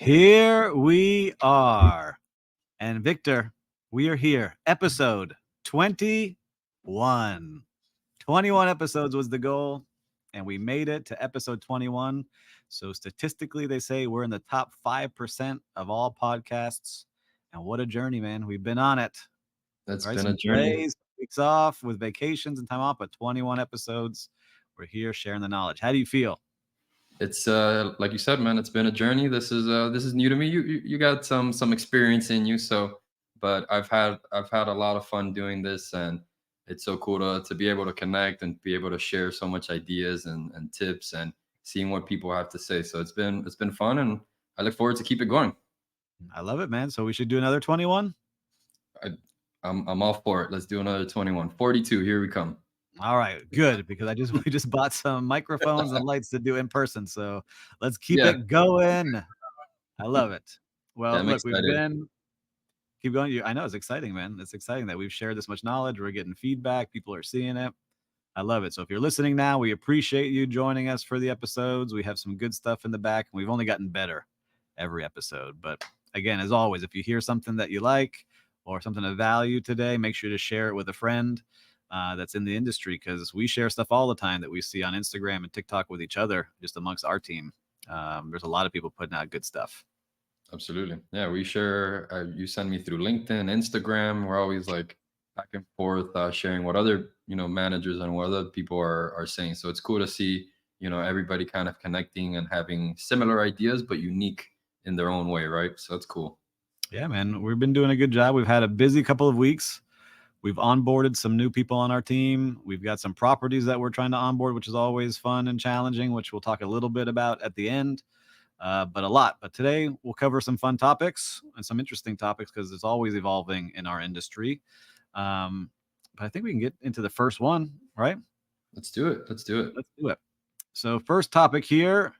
Here we are. And Victor, we are here. Episode 21. 21 episodes was the goal, and we made it to episode 21. So statistically, they say we're in the top 5% of all podcasts. And what a journey, man. We've been on it. That's Right? been a Some journey. days, weeks off with vacations and time off, but 21 episodes. We're here sharing the knowledge. How do you feel? It's like you said, man. It's been a journey. This is new to me. You got some experience in you, so but I've had a lot of fun doing this, and it's so cool to be able to connect and be able to share so much ideas and tips and seeing what people have to say. So it's been fun, and I look forward to keep it going. I love it, man. So we should do another 21. I, I'm all for it. Let's do another 21. 42. Here we come. All right, good, because we just bought some microphones and lights to do in person. So let's keep Yeah, it going. I love it. yeah. Well, I'm look, we've excited. been keep going. I know it's exciting, man. It's exciting that we've shared this much knowledge. We're getting feedback. People are seeing it. I love it. So if you're listening now, we appreciate you joining us for the episodes. We have some good stuff in the back, and we've only gotten better every episode. But again, as always, if you hear something that you like or something of value today, make sure to share it with a friend that's in the industry, because we share stuff all the time that we see on Instagram and TikTok with each other, just amongst our team. There's a lot of people putting out good stuff. Absolutely. Yeah, we share. You send me through LinkedIn, Instagram. We're always like back and forth, sharing what other managers and what other people are saying. So it's cool to see everybody kind of connecting and having similar ideas but unique in their own way, right? So that's cool. Yeah, man, we've been doing a good job. We've had a busy couple of weeks. We've onboarded some new people on our team. We've got some properties that we're trying to onboard, which is always fun and challenging, which we'll talk a little bit about at the end. But a lot. But today we'll cover some fun topics and some interesting topics, because it's always evolving in our industry. But I think we can get into the first one, right? Let's do it. Let's do it. Let's do it. So, first topic here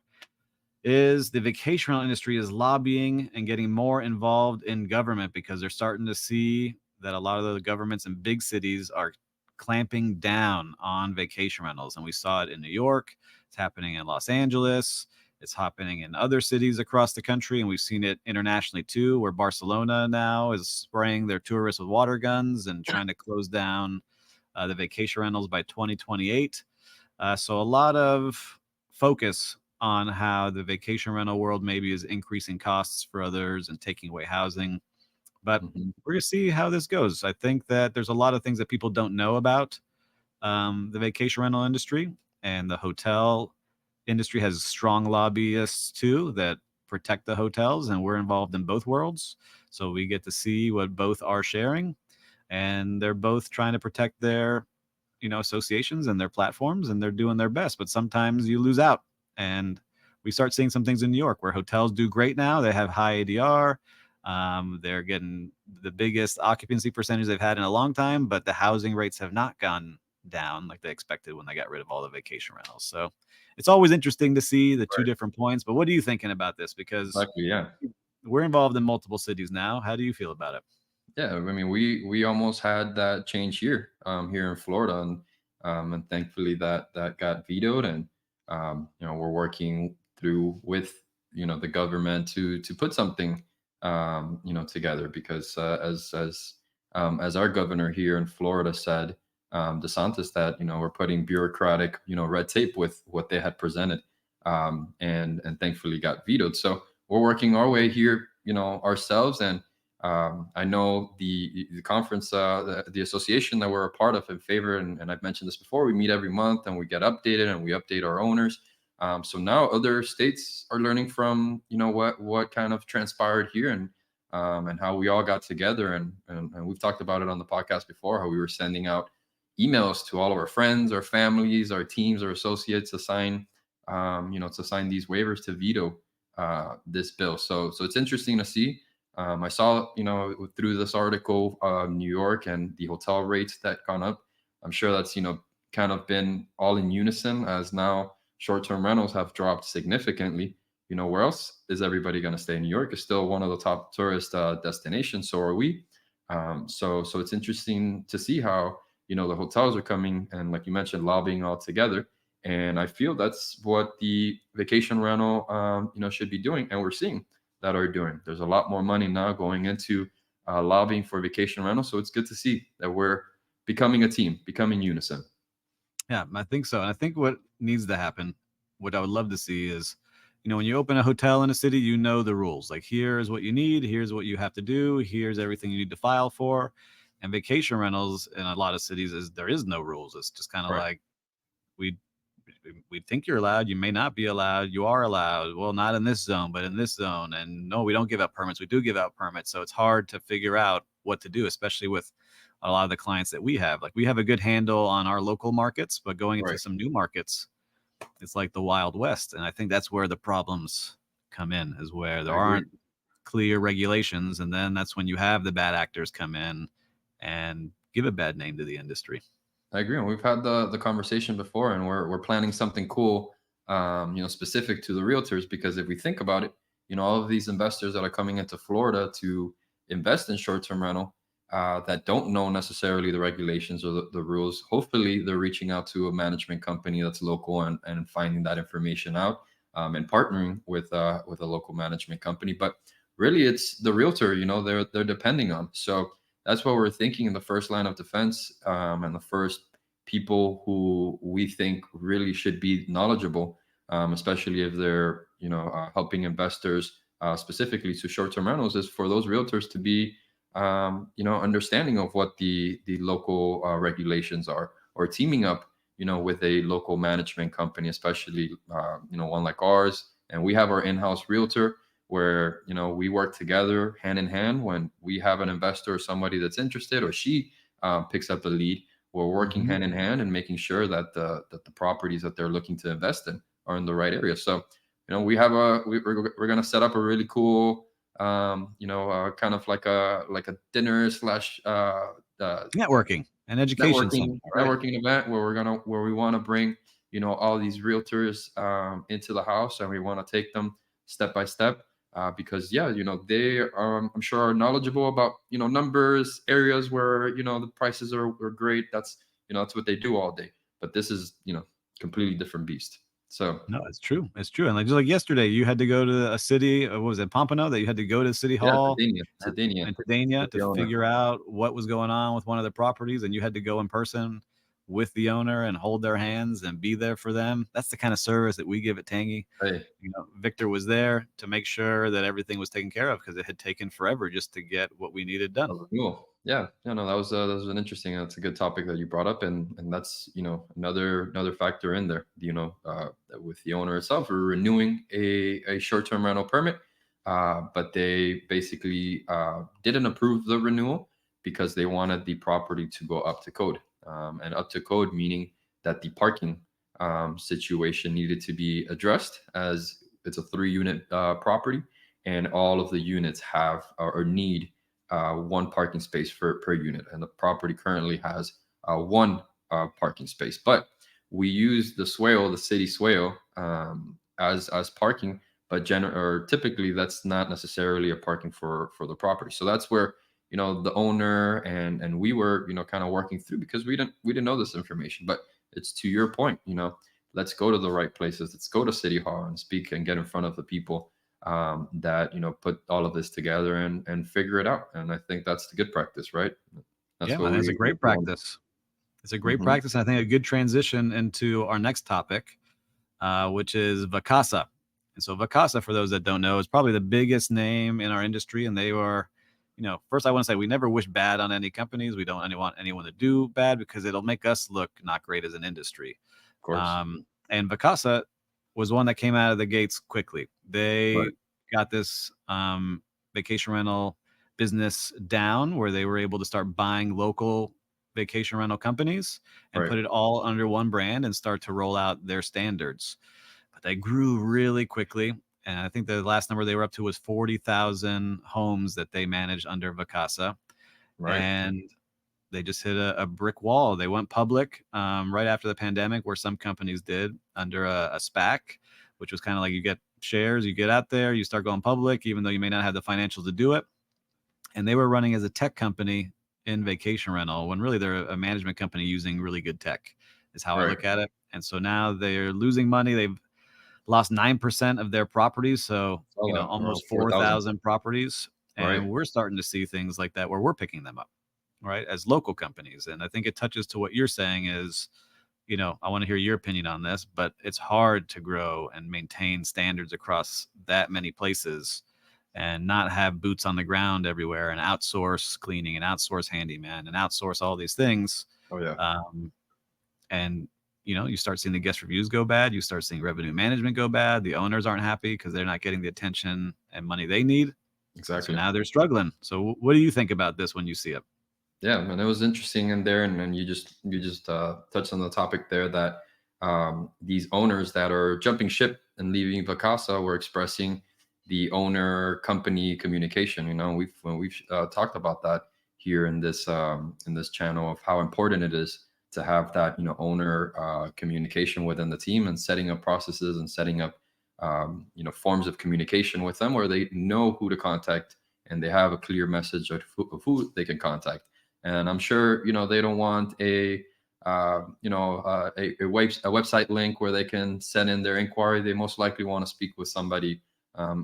is the vacation rental industry is lobbying and getting more involved in government, because they're starting to see that a lot of the governments in big cities are clamping down on vacation rentals. And we saw it in New York. It's happening in Los Angeles. It's happening in other cities across the country. And we've seen it internationally too, where Barcelona now is spraying their tourists with water guns and trying to close down the vacation rentals by 2028. So a lot of focus on how the vacation rental world maybe is increasing costs for others and taking away housing. But Mhm. we're going to see how this goes. I think that there's a lot of things that people don't know about the vacation rental industry, and the hotel industry has strong lobbyists too that protect the hotels, and we're involved in both worlds. So we get to see what both are sharing, and they're both trying to protect their associations and their platforms, and they're doing their best. But sometimes you lose out, and we start seeing some things in New York where hotels do great now. They have high ADR. They're getting the biggest occupancy percentage they've had in a long time, but the housing rates have not gone down like they expected when they got rid of all the vacation rentals. So it's always interesting to see the two Right. different points. But what are you thinking about this? Because Exactly. Yeah. we're involved in multiple cities now. How do you feel about it? Yeah, I mean, we almost had that change here, here in Florida, and thankfully that got vetoed, and we're working through with the government to put something together, because as our governor here in Florida said, DeSantis, that we're putting bureaucratic red tape with what they had presented, and thankfully got vetoed. So we're working our way here, ourselves, and I know the conference, the association that we're a part of in favor, and I've mentioned this before. We meet every month and we get updated and we update our owners. So now other states are learning from what kind of transpired here, and how we all got together, and we've talked about it on the podcast before, how we were sending out emails to all of our friends, our families, our teams, our associates to sign these waivers to veto this bill. So it's interesting to see. I saw, through this article, New York and the hotel rates that gone up. I'm sure that's, kind of been all in unison, as now short-term rentals have dropped significantly. Where else is everybody going to stay? New York is still one of the top tourist destinations. So are we. So it's interesting to see how, the hotels are coming and, like you mentioned, lobbying all together. And I feel that's what the vacation rental, should be doing. And we're seeing that are doing. There's a lot more money now going into lobbying for vacation rental. So it's good to see that we're becoming a team, becoming unison. Yeah, I think so. And I think what needs to happen, what I would love to see is, when you open a hotel in a city, you know the rules. Like, here's what you need, here's what you have to do, here's everything you need to file for. And vacation rentals in a lot of cities is there is no rules. It's just kind of Right. like we we think you're allowed, you may not be allowed, you are allowed. Well, not in this zone, but in this zone. And no, we don't give out permits. We do give out permits. So it's hard to figure out what to do, especially with a lot of the clients that we have. Like, we have a good handle on our local markets, but going into Right. some new markets, it's like the Wild West. And I think that's where the problems come in, is where there I agree. aren't clear regulations. And then that's when you have the bad actors come in and give a bad name to the industry. I agree. And we've had the conversation before, and we're planning something cool, specific to the realtors. Because if we think about it, all of these investors that are coming into Florida to invest in short-term rental, that don't know necessarily the regulations or the rules. Hopefully, they're reaching out to a management company that's local and finding that information out, and partnering with a local management company. But really, it's the realtor. They're depending on. So that's what we're thinking in the first line of defense, and the first people who we think really should be knowledgeable, especially if they're helping investors, specifically to short-term rentals, is for those realtors to be understanding of what the local regulations are, or teaming up with a local management company, especially one like ours. And we have our in-house realtor, where we work together hand in hand when we have an investor or somebody that's interested, or she picks up the lead. We're working Mhm. hand in hand and making sure that the properties that they're looking to invest in are in the right area. So we're going to set up a really cool, kind of like a dinner slash Networking and education networking seminar, right? networking event, where we want to bring all these realtors into the house, and we want to take them step by step, because yeah, they I'm sure are knowledgeable about numbers, areas where the prices are great. That's what they do all day. But this is completely different beast. So No, it's true. It's true. And like, just like yesterday, you had to go to a city, what was it, Pompano, that you had to go to City yeah, Hall Sardinia, and to Dania with to the owner. figure out what was going on with one of the properties. And you had to go in person with the owner and hold their hands and be there for them. That's the kind of service that we give at Tangy. Hey, Victor was there to make sure that everything was taken care of, because it had taken forever just to get what we needed done. a renewal. Yeah, yeah, no, that was an interesting. That's a good topic that you brought up, and that's another factor in there. With the owner itself, we're renewing a short term rental permit, but they basically didn't approve the renewal because they wanted the property to go up to code, and up to code meaning that the parking situation needed to be addressed, as it's a 3 unit property, and all of the units have or need one parking space per unit, and the property currently has one parking space. But we use the city swale, as parking, but or typically that's not necessarily a parking for the property. So that's where the owner and we were kind of working through, because we didn't know this information. But it's to your point, let's go to the right places. Let's go to City Hall and speak and get in front of the people that put all of this together and figure it out. And I think that's the good practice, right? That's Yeah, what man, that's a we great want. practice. It's a great Hmm. practice. And I think a good transition into our next topic, which is Vacasa. And so Vacasa, for those that don't know, is probably the biggest name in our industry. And they are, first I want to say we never wish bad on any companies. We don't want anyone to do bad, because it'll make us look not great as an industry. Of course. And Vacasa was one that came out of the gates quickly. Right. They got this vacation rental business down, where they were able to start buying local vacation rental companies and Right. put it all under one brand and start to roll out their standards. But they grew really quickly. And I think the last number they were up to was 40,000 homes that they managed under Vacasa. Right. And they just hit a brick wall. They went public right after the pandemic, where some companies did, under a SPAC, which was kind of like, you get shares, you get out there, you start going public, even though you may not have the financials to do it. And they were running as a tech company in vacation rental, when really they're a management company using really good tech, is how I Right. look at it. And so now they're losing money. They've lost 9% of their properties. So saw that around almost 4,000. 4,000 properties. Right. And we're starting to see things like that where we're picking them up, right, as local companies. And I think it touches to what you're saying is, I want to hear your opinion on this, but it's hard to grow and maintain standards across that many places and not have boots on the ground everywhere and outsource cleaning and outsource handyman and outsource all these things. Oh yeah. Um, and you start seeing the guest reviews go bad. You start seeing revenue management go bad. The owners aren't happy because they're not getting the attention and money they need. So Exactly. now they're struggling. So what do you think about this when you see it? Yeah, and it was interesting in there, and you just touched on the topic there that these owners that are jumping ship and leaving Vacasa were expressing the owner company communication. We've talked about that here in this channel of how important it is to have that owner communication within the team and setting up processes and setting up forms of communication with them where they know who to contact and they have a clear message of who they can contact. And I'm sure they don't want a website link where they can send in their inquiry. They most likely want to speak with somebody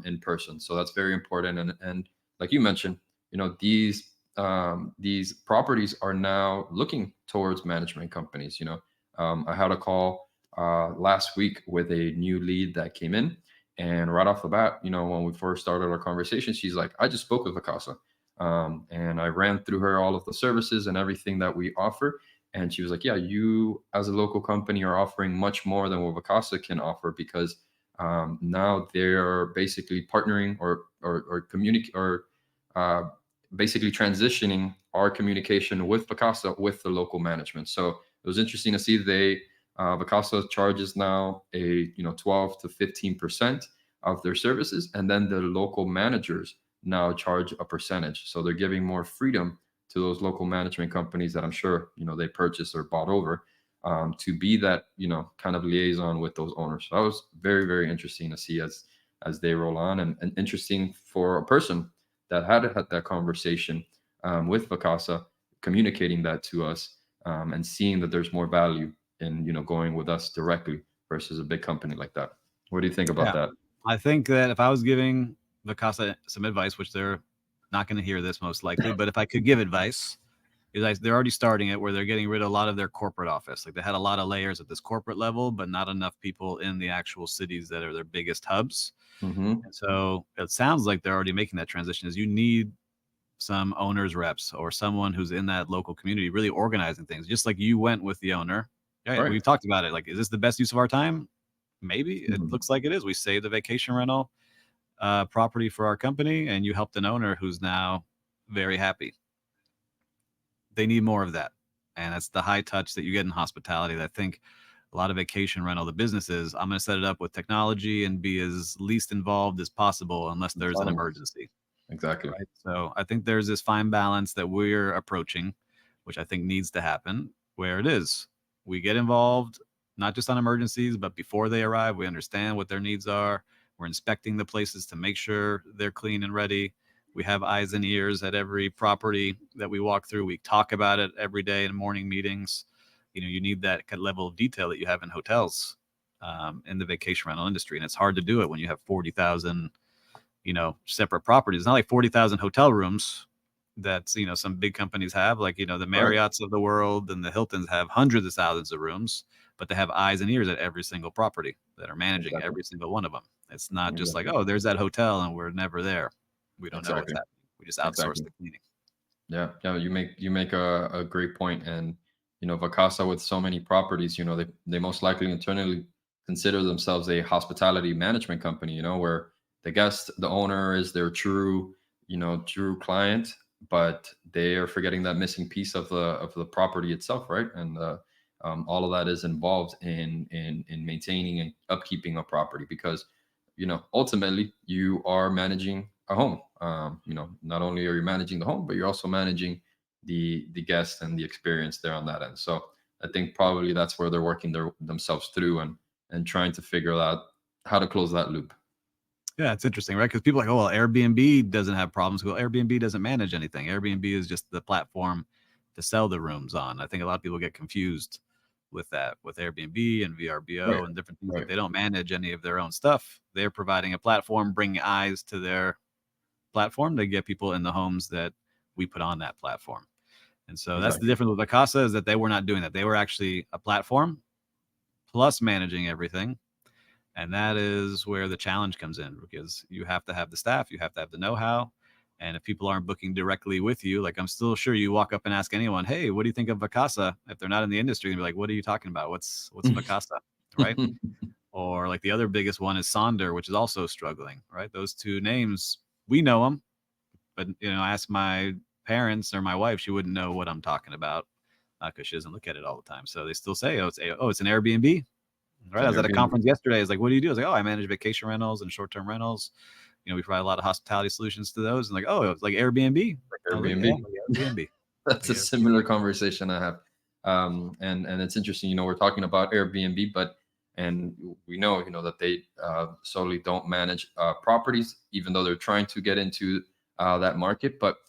in person. So that's very important. And like you mentioned, these properties are now looking towards management companies. I had a call last week with a new lead that came in, and right off the bat, when we first started our conversation, she's like, "I just spoke with Vacasa." And I ran through her all of the services and everything that we offer. And she was like, "Yeah, you as a local company are offering much more than what Vacasa can offer because now they're basically partnering or communicate or uh, basically transitioning our communication with Vacasa with the local management." So it was interesting to see Vacasa charges now a 12 to 15% of their services, and then the local managers now charge a percentage. So they're giving more freedom to those local management companies that I'm sure they purchased or bought over to be that kind of liaison with those owners. So that was very very interesting to see as they roll on, and interesting for a person that had that conversation with Vacasa, communicating that to us and seeing that there's more value in going with us directly versus a big company like that. What do you think about Yeah. that? I think that if I was giving Vacasa some advice, which they're not going to hear this most likely, but if I could give advice, they're already starting it where they're getting rid of a lot of their corporate office. Like they had a lot of layers at this corporate level, but not enough people in the actual cities that are their biggest hubs. Hmm. And so it sounds like they're already making that transition. Is you need some owners reps or someone who's in that local community really organizing things, just like you went with the owner. Yeah, Right. we talked about it. Like, is this the best use of our time? Maybe it Mhm. looks like it is. We saved the vacation rental property for our company, and you helped an owner who's now very happy. They need more of that, and that's the high touch that you get in hospitality. That I think a lot of vacation rental, the businesses, I'm going to set it up with technology and be as least involved as possible unless there's an Autonomous. emergency. Exactly. Right. So I think there's this fine balance that we're approaching, which I think needs to happen, where it is we get involved, not just on emergencies, but before they arrive, we understand what their needs are. We're inspecting the places to make sure they're clean and ready. We have eyes and ears at every property that we walk through. We talk about it every day in morning meetings. You need that level of detail that you have in hotels, in the vacation rental industry. And it's hard to do it when you have 40,000 separate properties. It's not like 40,000 hotel rooms that, some big companies have, like, the Right. Marriotts of the world and the Hiltons have hundreds of thousands of rooms, but they have eyes and ears at every single property that are managing Exactly. every single one of them. It's not just like, Exactly. oh, there's that hotel and we're never there. We don't know what's Exactly. happening. We just outsource Exactly. the cleaning. Yeah. Yeah. You make a great point. And Vacasa with so many properties, they most likely internally consider themselves a hospitality management company, where the owner is their true client, but they are forgetting that missing piece of the property itself, right? And all of that is involved in maintaining and upkeeping a property because ultimately you are managing a home. Not only are you managing the home, but you're also managing the guest and the experience there on that end. So I think probably that's where they're working themselves through and trying to figure out how to close that loop. Yeah, it's interesting, right? Because people are like, oh, well, Airbnb doesn't have problems. Well, Airbnb doesn't manage anything. Airbnb is just the platform to sell the rooms on. I think a lot of people get confused with that, with Airbnb and Right. VRBO and different things. Like Right. they don't manage any of their own stuff. They're providing a platform, bringing eyes to their platform to get people in the homes that we put on that platform. And so that's the Exactly. difference with Vacasa, is that they were not doing that. They were actually a platform plus managing everything. And that is where the challenge comes in, because you have to have the staff, you have to have the know-how. And if people aren't booking directly with you, like I'm still sure you walk up and ask anyone, "Hey, what do you think of Vacasa?" If they're not in the industry, and be like, "What are you talking about? What's Vacasa?" Right? Or like the other biggest one is Sonder, which is also struggling. Right? Those two names, we know them, but ask my parents or my wife, she wouldn't know what I'm talking about because she doesn't look at it all the time. So they still say, it's an Airbnb." It's Right. I an was at a Airbnb. conference yesterday. It's like, what do you do? I was like, oh, I manage vacation rentals and short-term rentals. We provide a lot of hospitality solutions to those. And like, oh, it's like Airbnb. I was like, yeah, Airbnb. like Airbnb. That's Like a Airbnb. similar conversation I have. And it's interesting, we're talking about Airbnb, but and we know, that they solely don't manage properties, even though they're trying to get into that market. But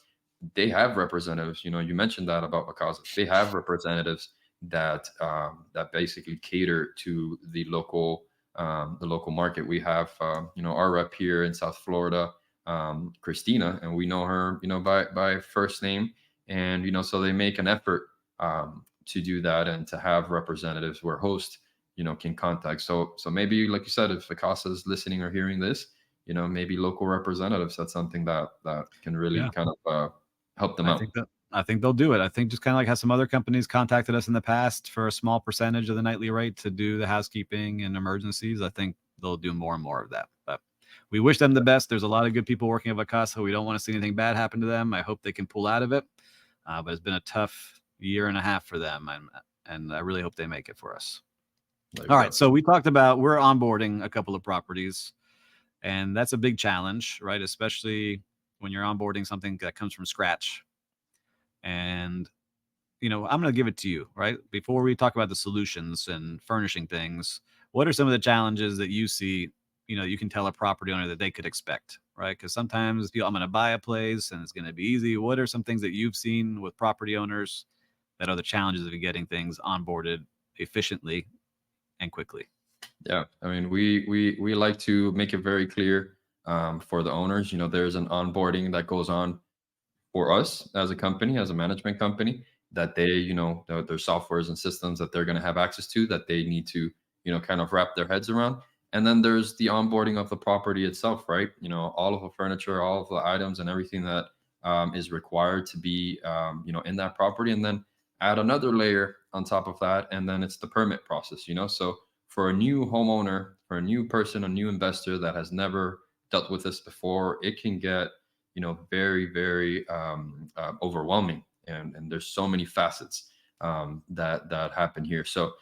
they have representatives. You mentioned that about Vacasa. They have representatives that basically cater to the local market. We have our rep here in South Florida, Christina, and we know her by first name, and so they make an effort to do that and to have representatives where host can contact. So maybe, like you said, if Vacasa is listening or hearing this, maybe local representatives, that's something that can really Yeah. kind of help them I out. think that I think they'll do it. I think just kind of like how some other companies contacted us in the past for a small percentage of the nightly rate to do the housekeeping and emergencies. I think they'll do more and more of that. But we wish them the best. There's a lot of good people working at Vacasa. We don't want to see anything bad happen to them. I hope they can pull out of it. But it's been a tough year and a half for them, and I really hope they make it for us. There All you right, go. so we talked about we're onboarding a couple of properties, and that's a big challenge, right? Especially when you're onboarding something that comes from scratch. And I'm going to give it to you, right? Before we talk about the solutions and furnishing things, what are some of the challenges that you see, you can tell a property owner that they could expect, right? Because sometimes I'm going to buy a place and it's going to be easy. What are some things that you've seen with property owners that are the challenges of getting things onboarded efficiently and quickly? Yeah, I mean, we like to make it very clear for the owners. There's an onboarding that goes on for us as a company, as a management company, that they, their softwares and systems that they're going to have access to, that they need to, kind of wrap their heads around. And then there's the onboarding of the property itself, right? All of the furniture, all of the items, and everything that is required to be, in that property. And then add another layer on top of that, and then it's the permit process. So for a new homeowner, for a new person, a new investor that has never dealt with this before, it can get very, very overwhelming, and there's so many facets that happen here. So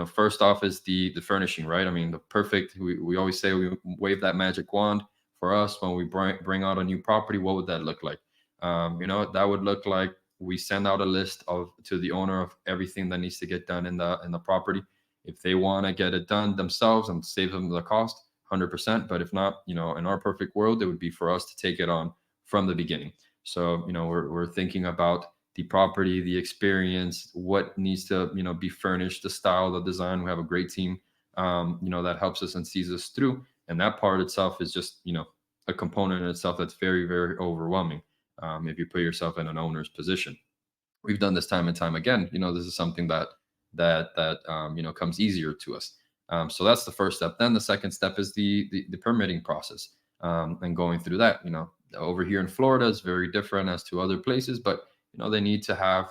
first off is the furnishing, right? I mean, the perfect, we always say, we wave that magic wand. For us, when we bring out a new property, what would that look like? That would look like we send out a list of to the owner of everything that needs to get done in the property. If they want to get it done themselves and save them the cost, 100%. But if not, in our perfect world, it would be for us to take it on from the beginning. So we're thinking about the property, the experience, what needs to be furnished, the style, the design. We have a great team that helps us and sees us through, and that part itself is just a component in itself that's very, very overwhelming if you put yourself in an owner's position. We've done this time and time again. This is something that comes easier to us. So that's the first step. Then the second step is the permitting process, and going through that. Over here in Florida is very different as to other places, but they need to have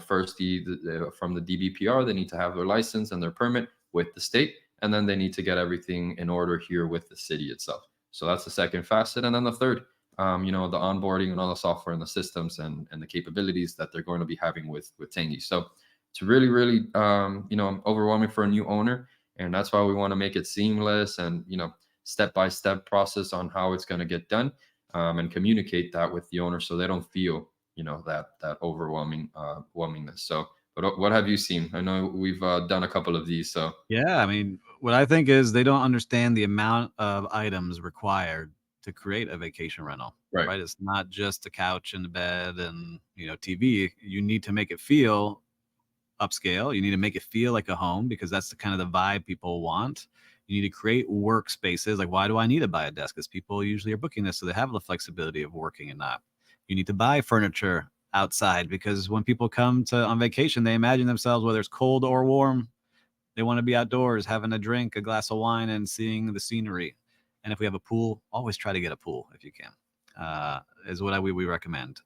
first from the DBPR, they need to have their license and their permit with the state, and then they need to get everything in order here with the city itself. So that's the second facet, and then the third, the onboarding and all the software and the systems and the capabilities that they're going to be having with Tangy. So it's really, really, overwhelming for a new owner, and that's why we want to make it seamless and step by step process on how it's going to get done, and communicate that with the owner so they don't feel that overwhelming overwhelmingness. So, but what have you seen? I know we've done a couple of these. So Yeah, I mean, what I think is they don't understand the amount of items required to create a vacation rental, right, right? It's not just a couch and a bed and, TV. You need to make it feel upscale. You need to make it feel like a home because that's the kind of the vibe people want. You need to create workspaces. Like, why do I need to buy a desk? Because people usually are booking this so they have the flexibility of working and not. You need to buy furniture outside because when people come to on vacation, they imagine themselves, whether it's cold or warm, they want to be outdoors, having a drink, a glass of wine, and seeing the scenery. And if we have a pool, always try to get a pool if you can. Is what we recommend.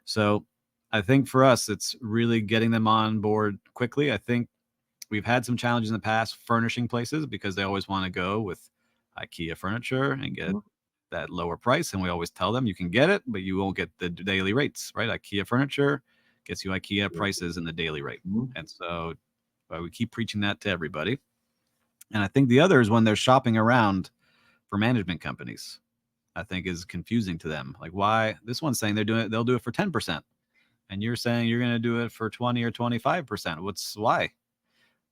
So I think for us, it's really getting them on board quickly. I think we've had some challenges in the past furnishing places because they always want to go with IKEA furniture and get Mhm. that lower price. And we always tell them you can get it, but you won't get the daily rates, right? IKEA furniture gets you IKEA prices in the daily rate. Mhm. And so we keep preaching that to everybody. And I think the other is when they're shopping around for management companies, I think is confusing to them. Like, why this one's saying they'll do it for 10%, and you're saying you're going to do it for 20 or 25%. Why?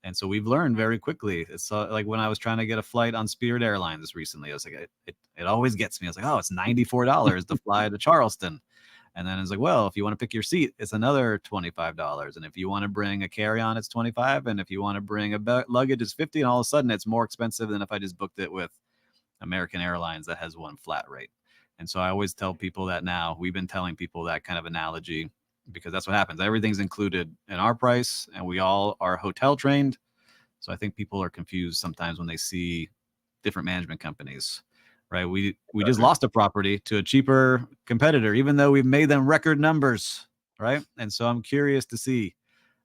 And so we've learned very quickly. It's like when I was trying to get a flight on Spirit Airlines recently, I was like, it always gets me. I was like, oh, it's $94 to fly to Charleston. And then it's like, well, if you want to pick your seat, it's another $25. And if you want to bring a carry-on, it's 25. And if you want to bring a luggage, it's 50. And all of a sudden, it's more expensive than if I just booked it with American Airlines that has one flat rate. And so I always tell people that now. We've been telling people that kind of analogy because that's what happens. Everything's included in our price, and we all are hotel trained. So I think people are confused sometimes when they see different management companies, right? We just Exactly. lost a property to a cheaper competitor, even though we've made them record numbers, right? And so I'm curious to see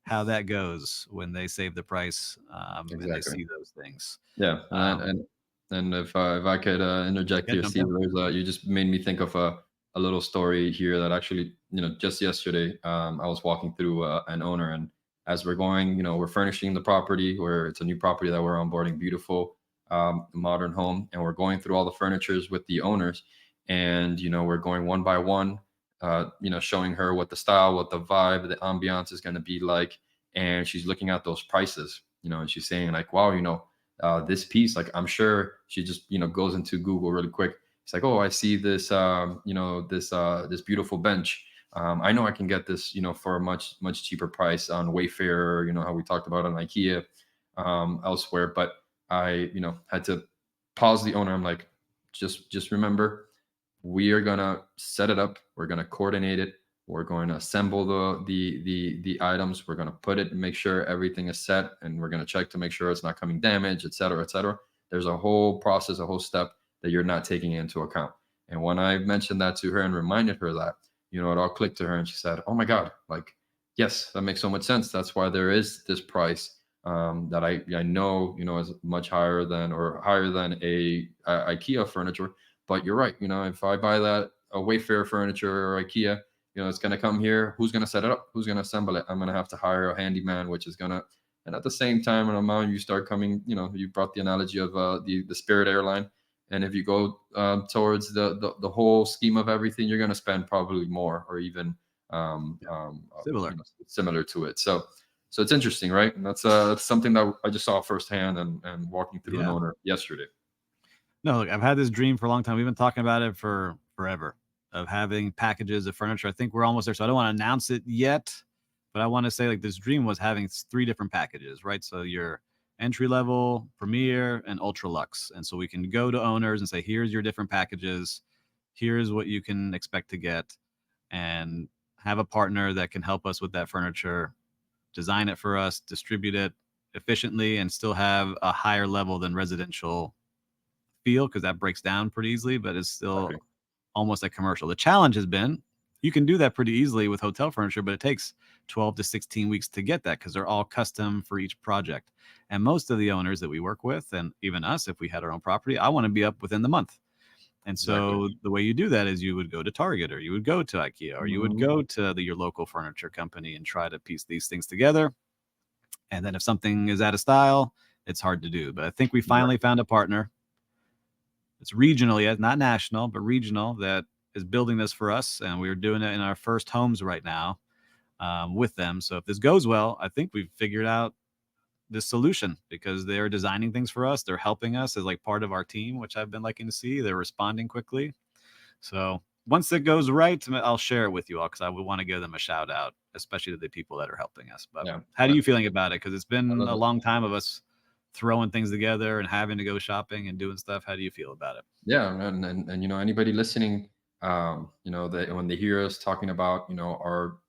how that goes when they save the price and they Exactly. see those things. Yeah, Um, and if I could interject yeah, here, jump Steve, in. you just made me think of a little story here that actually, just yesterday, I was walking through an owner, and as we're going, we're furnishing the property where it's a new property that we're onboarding, beautiful, modern home, and we're going through all the furnitures with the owners, and we're going one by one, showing her what the style, what the vibe, the ambiance is going to be like, and she's looking at those prices, and she's saying like, wow, this piece, like I'm sure she just goes into Google really quick. It's like, oh, I see this this beautiful bench. I know I can get this for a much cheaper price on Wayfair, how we talked about on IKEA, elsewhere. But I had to pause the owner. I'm like, just remember, we are gonna set it up, we're gonna coordinate it, we're going to assemble the items, we're going to put it and make sure everything is set, and we're going to check to make sure it's not coming damaged, et cetera, et cetera. There's a whole process, a whole step that you're not taking into account. And when I mentioned that to her and reminded her that, it all clicked to her, and she said, oh my God, like, yes, that makes so much sense. That's why there is this price, that I know is much higher than, or higher than a IKEA furniture. But you're right. If I buy that a Wayfair furniture or IKEA, it's going to come here. Who's going to set it up? Who's going to assemble it? I'm going to have to hire a handyman, which is going to, and at the same time, in a moment you start coming, you brought the analogy of the Spirit airline. And if you go towards the whole scheme of everything, you're going to spend probably more, or even Yeah, similar. similar to it. So it's interesting, right? And that's something that I just saw firsthand, and walking through an Yeah. owner yesterday. No, look, I've had this dream for a long time. We've been talking about it for forever of having packages of furniture. I think we're almost there. So I don't want to announce it yet, but I want to say like this dream was having three different packages, right? So your entry level, premier, and ultra luxe. And so we can go to owners and say, here's your different packages. Here's what you can expect to get, and have a partner that can help us with that furniture, design it for us, distribute it efficiently, and still have a higher level than residential feel because that breaks down pretty easily, but it's Exactly. still almost like commercial. The challenge has been you can do that pretty easily with hotel furniture, but it takes 12 to 16 weeks to get that because they're all custom for each project. And most of the owners that we work with, and even us, if we had our own property, I want to be up within the month. And Exactly. so the way you do that is you would go to Target, or you would go to IKEA, or you would Mhm. go to your local furniture company and try to piece these things together. And then if something is out of style, it's hard to do. But I think we finally Exactly. found a partner. It's regional yet, not national, but regional, that is building this for us. And we're doing it in our first homes right now with them. So if this goes well, I think we've figured out this solution because they're designing things for us. They're helping us as like part of our team, which I've been liking to see. They're responding quickly. So once it goes right, I'll share it with you all because I would want to give them a shout out, especially to the people that are helping us. But Yeah, how are I, you feeling about it? Because it's I been love a it. long time of us throwing things together and having to go shopping and doing stuff. How do you feel about it? Yeah, and you know, anybody listening, you know, that when they hear us talking about, you know,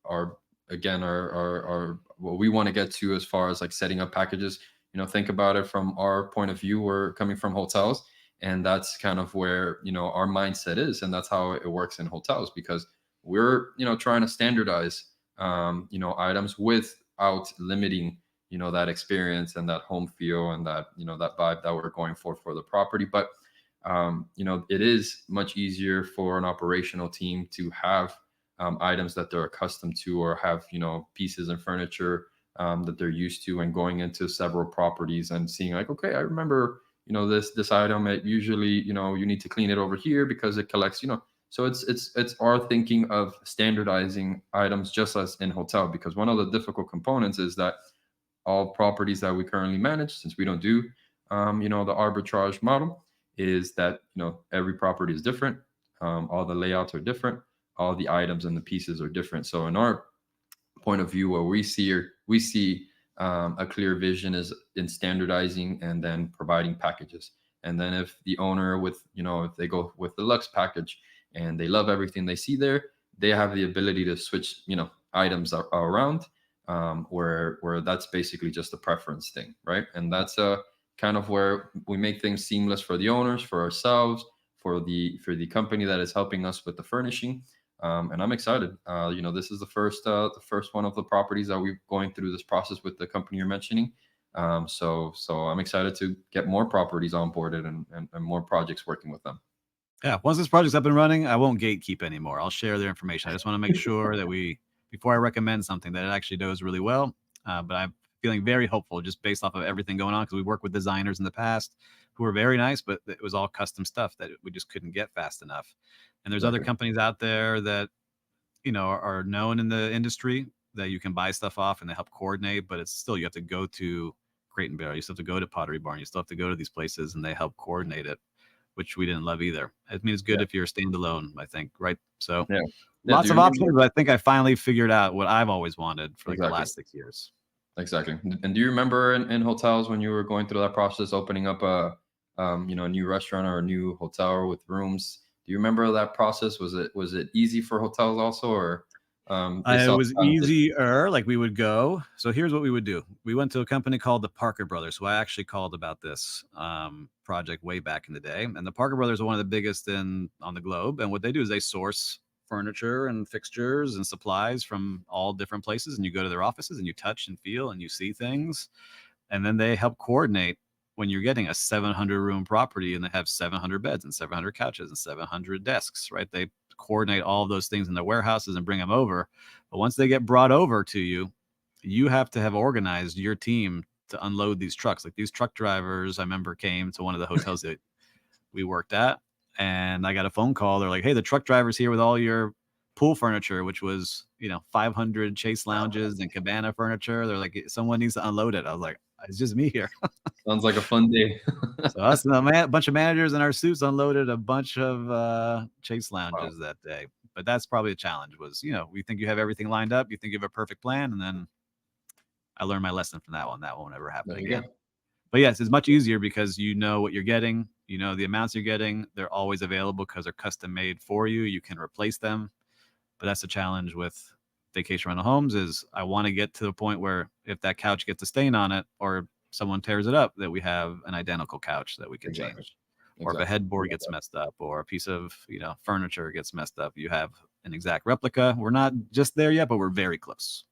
our again our what we want to get to as far as like setting up packages, you know, think about it from our point of view. We're coming from hotels, and that's kind of where, you know, our mindset is, and that's how it works in hotels, because we're, you know, trying to standardize, you know, items without limiting, you know, that experience and that home feel and that, you know, that vibe that we're going for the property. But you know, it is much easier for an operational team to have items that they're accustomed to, or have, you know, pieces and furniture that they're used to, and going into several properties and seeing like, okay, I remember, you know, this item. It usually, you know, you need to clean it over here because it collects, you know. So it's our thinking of standardizing items just as in hotel, because one of the difficult components is that all properties that we currently manage, since we don't do, you know, the arbitrage model, is that, you know, every property is different. All the layouts are different. All the items and the pieces are different. So in our point of view, where we see a clear vision is in standardizing and then providing packages. And then if the owner, with, you know, if they go with the Lux package and they love everything they see there, they have the ability to switch, you know, items around, where that's basically just a preference thing, right? And that's kind of where we make things seamless for the owners, for ourselves, for the company that is helping us with the furnishing. And I'm excited. You know, this is the first one of the properties that we're going through this process with the company you're mentioning. So I'm excited to get more properties onboarded, and more projects working with them. Yeah, once this project's up and running, I won't gatekeep anymore. I'll share their information. I just want to make sure that before I recommend something, that it actually does really well. But I'm feeling very hopeful just based off of everything going on, because we worked with designers in the past who were very nice, but it was all custom stuff that we just couldn't get fast enough. And there's other Exactly. companies out there that, are known in the industry that you can buy stuff off and they help coordinate, but it's still, you have to go to Crate and Barrel, you still have to go to Pottery Barn, you still have to go to these places and they help coordinate it, which we didn't love either. I mean, it's good Yeah. if you're standalone, I think, right? So Yeah. Yeah. Do lots you of remember? options, but I think I finally figured out what I've always wanted for like the Exactly. last 6 years. Exactly. And do you remember in hotels when you were going through that process, opening up you know, a new restaurant or a new hotel with rooms? Do you remember that process? Was it easy for hotels also, or they It saw was kind of different? easier. Like we would go. So here's what we would do. We went to a company called the Parker Brothers, who I actually called about this project way back in the day. And the Parker Brothers are one of the biggest on the globe. And what they do is they source furniture and fixtures and supplies from all different places. And you go to their offices and you touch and feel and you see things. And then they help coordinate when you're getting a 700 room property and they have 700 beds and 700 couches and 700 desks, right? They coordinate all of those things in their warehouses and bring them over. But once they get brought over to you, you have to have organized your team to unload these trucks. Like these truck drivers, I remember, came to one of the hotels that we worked at, and I got a phone call. They're like, "Hey, the truck driver's here with all your pool furniture," which was, 500 chase lounges and cabana furniture. They're like, "Someone needs to unload it." I was like, "It's just me here." Sounds like a fun day. So us and a bunch of managers in our suits unloaded a bunch of chase Wow. lounges that day. But that's probably a challenge. Was, we think you have everything lined up, you think you have a perfect plan, and then I learned my lesson from that one. That won't ever happen There you again. go. But yes, it's much easier because you know what you're getting, you know the amounts you're getting. They're always available because they're custom made for you. You can replace them. But that's the challenge with vacation rental homes is I want to get to the point where if that couch gets a stain on it or someone tears it up, that we have an identical couch that we can Exactly. change. Or if a Exactly. I headboard love gets that. messed up or a piece of, furniture gets messed up, you have an exact replica. We're not just there yet, but we're very close.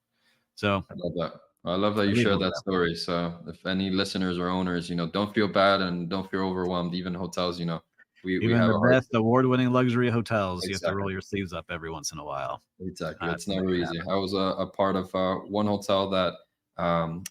So I love that. I love that I you really shared hope that that. story. So if any listeners or owners, you know, don't feel bad and don't feel overwhelmed. Even hotels, you know, we Even have the a hard. best award-winning luxury hotels, you have to Exactly. roll your sleeves up every once in a while Exactly. It's to make never it easy. happen. I was a part of one hotel that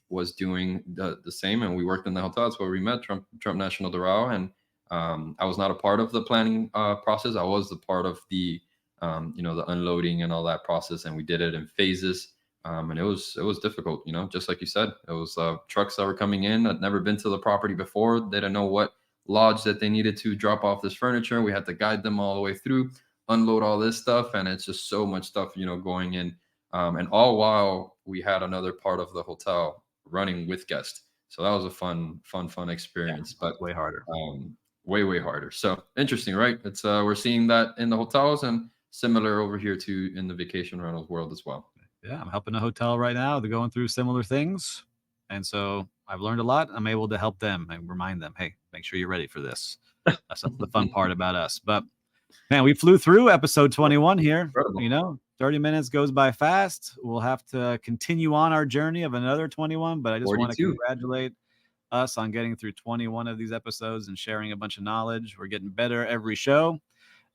was doing the same, and we worked in the hotel. That's where we met, Trump National Doral. And I was not a part of the planning process. I was the part of the, you know, the unloading and all that process, and we did it in phases. And it was difficult, you know, just like you said. It was trucks that were coming in that never been to the property before. They didn't know what lodge that they needed to drop off this furniture. We had to guide them all the way through. unload all this stuff, and it's just so much stuff, going in. And all while we had another part of the hotel running with guests. So that was a fun Yeah, experience, but it's way harder. um, way harder. So interesting, right? It's we're seeing that in the hotels and similar over here to in the vacation rentals world as well. Yeah, I'm helping a hotel right now. They're going through similar things. And so I've learned a lot. I'm able to help them and remind them, hey, make sure you're ready for this. That's the fun part about us. But man, we flew through episode 21 here. Incredible. 30 minutes goes by fast. We'll have to continue on our journey of another 21, but I just want to 42. congratulate us on getting through 21 of these episodes and sharing a bunch of knowledge. We're getting better every show.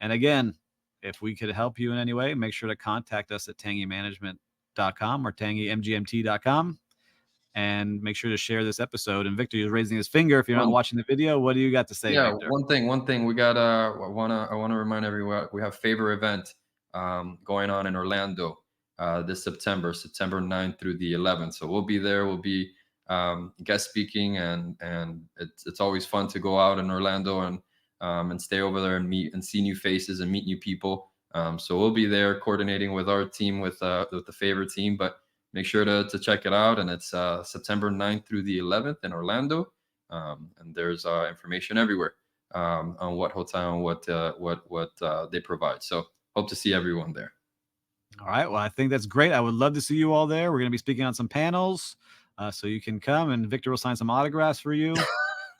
And again, if we could help you in any way, make sure to contact us at tangymanagement.com or tangymgmt.com and make sure to share this episode. And Victor is raising his finger. If you're not watching the video, what do you got to say, Yeah, Victor? one thing we got. I wanna remind everyone we have favor event going on in Orlando this September 9th through the 11th. So we'll be there. We'll be guest speaking, and it's always fun to go out in Orlando and stay over there and meet and see new faces and meet new people. So we'll be there coordinating with our team with the favor team, but make sure to check it out. And it's September 9th through the 11th in Orlando. And there's information everywhere on what hotel and what they provide. So hope to see everyone there. All right. Well, I think that's great. I would love to see you all there. We're going to be speaking on some panels, so you can come, and Victor will sign some autographs for you,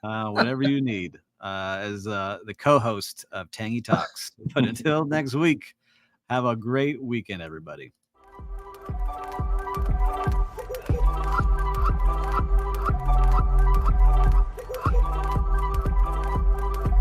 whatever you need, as the co-host of Tangy Talks. But until next week, have a great weekend, everybody.